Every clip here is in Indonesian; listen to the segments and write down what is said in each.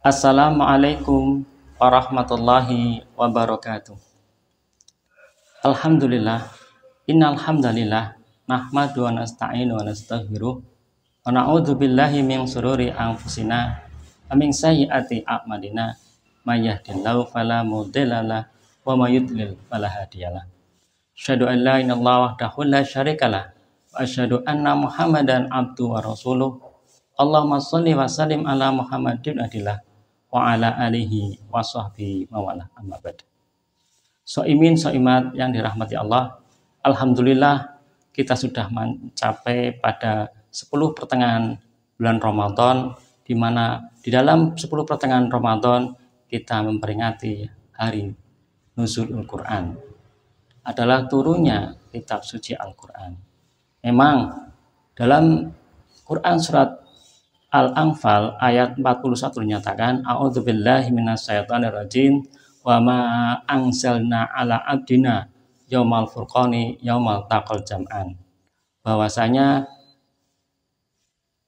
Assalamualaikum warahmatullahi wabarakatuh. Alhamdulillah, innal hamdalillah nahmadu wa nasta'inu wa nastaghfiruh wa na'udzu billahi min shururi anfusina wa min sayyiati a'malina may yahdihillahu fala mudhillalah wa may yudlil fala hadiyalah. Asyhadu an la ilaha illallah wahdahu la syarikalah wa asyhadu anna Muhammadan abduhu wa rasuluh. Allahumma sholli wa sallim ala Muhammadin adillah wa ala alihi wa sahbihi mawalah amma ba'd. Soimin soimat yang dirahmati Allah, alhamdulillah kita sudah mencapai pada 10 pertengahan bulan Ramadan, di mana di dalam 10 pertengahan Ramadan kita memperingati hari Nuzulul Quran, adalah turunnya kitab suci Al-Quran. Memang dalam Quran surat Al-Anfal ayat 41 dinyatakan a'udzubillahi minasyaitonirrajim wa ma anzalna ala abdina yaumal furqani yaumal taqal jam'an. Bahwasanya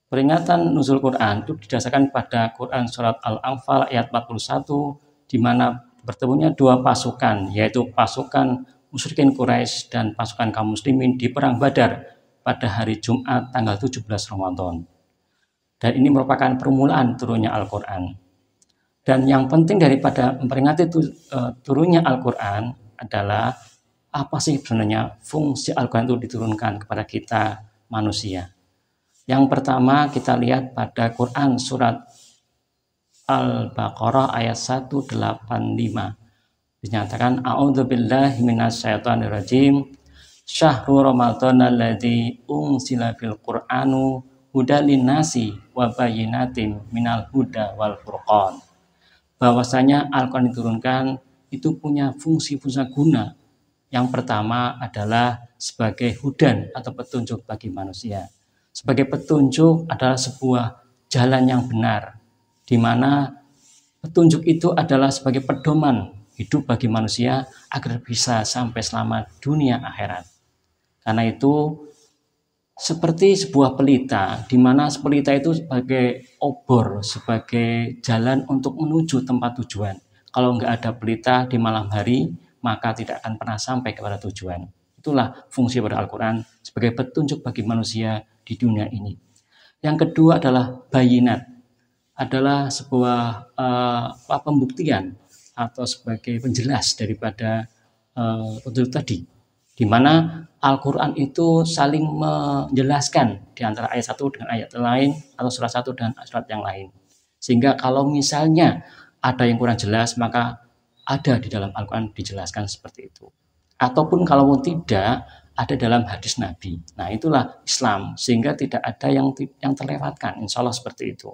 peringatan nuzul Quran itu didasarkan pada Quran surat Al-Anfal ayat 41, di mana bertemunya dua pasukan, yaitu pasukan musyrikin Quraisy dan pasukan kaum muslimin di perang Badar pada hari Jumat tanggal 17 Ramadan. Dan ini merupakan permulaan turunnya Al-Quran. Dan yang penting daripada memperingati turunnya Al-Quran adalah apa sih sebenarnya fungsi Al-Quran itu diturunkan kepada kita manusia. Yang pertama kita lihat pada Quran surat Al-Baqarah ayat 185. Dinyatakan a'udzubillahi minasyaitonirrajim syahrul ramadhana alladzi unzila fil qur'anu hudalin nasi wa bayyinatin minal huda wal furqan. Bahwasanya Al-Quran diturunkan itu punya fungsi-fungsi guna. Yang pertama adalah sebagai hudan atau petunjuk bagi manusia. Sebagai petunjuk adalah sebuah jalan yang benar, di mana petunjuk itu adalah sebagai pedoman hidup bagi manusia agar bisa sampai selamat dunia akhirat. Karena itu seperti sebuah pelita, di mana pelita itu sebagai obor, sebagai jalan untuk menuju tempat tujuan. Kalau nggak ada pelita di malam hari, maka tidak akan pernah sampai kepada tujuan. Itulah fungsi pada Al-Quran sebagai petunjuk bagi manusia di dunia ini. Yang kedua adalah bayinat, adalah sebuah pembuktian atau sebagai penjelas daripada petunjuk tadi, di mana Al-Quran itu saling menjelaskan di antara ayat satu dengan ayat lain atau surat satu dan surat yang lain. Sehingga kalau misalnya ada yang kurang jelas, maka ada di dalam Al-Quran dijelaskan seperti itu. Ataupun kalau tidak, ada dalam hadis Nabi. Nah itulah Islam, sehingga tidak ada yang terlewatkan, insya Allah seperti itu.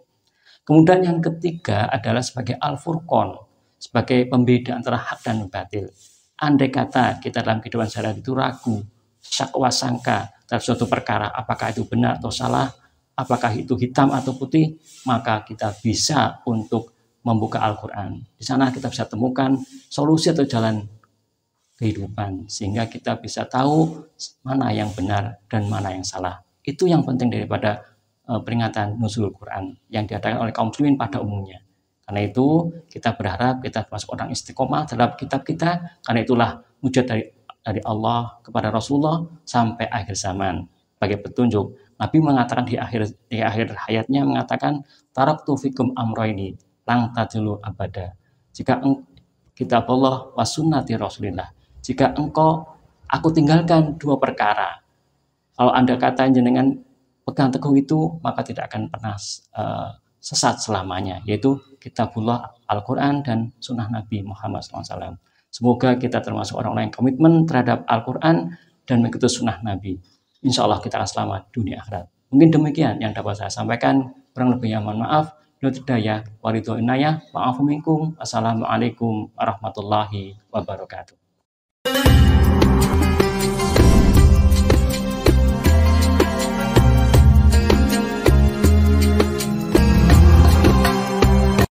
Kemudian yang ketiga adalah sebagai Al-Furqan, sebagai pembeda antara hak dan batil. Andai kata kita dalam kehidupan sehari-hari itu ragu, syakwa sangka terhadap suatu perkara, apakah itu benar atau salah, apakah itu hitam atau putih, maka kita bisa untuk membuka Al-Quran. Di sana kita bisa temukan solusi atau jalan kehidupan, sehingga kita bisa tahu mana yang benar dan mana yang salah. Itu yang penting daripada peringatan Nuzulul Quran yang diadakan oleh kaum muslimin pada umumnya. Karena itu kita berharap kita termasuk orang istiqomah terhadap kitab kita, karena itulah mujizat dari Allah kepada Rasulullah sampai akhir zaman sebagai petunjuk. Nabi mengatakan di akhir hayatnya mengatakan taraktu fikum amroini lang tadillu abada. Jika kitab Allah wa sunnati Rasulillah, jika aku tinggalkan dua perkara, kalau Anda kata jenengan pegang teguh itu, maka tidak akan pernah sesat selamanya, yaitu kitabullah Al-Quran dan sunnah Nabi Muhammad SAW. Semoga kita termasuk orang-orang yang komitmen terhadap Al-Quran dan mengikuti sunnah Nabi. Insya Allah kita akan selamat dunia akhirat. Mungkin demikian yang dapat saya sampaikan. Kurang lebihnya mohon maaf. Wassalamualaikum warahmatullahi wabarakatuh.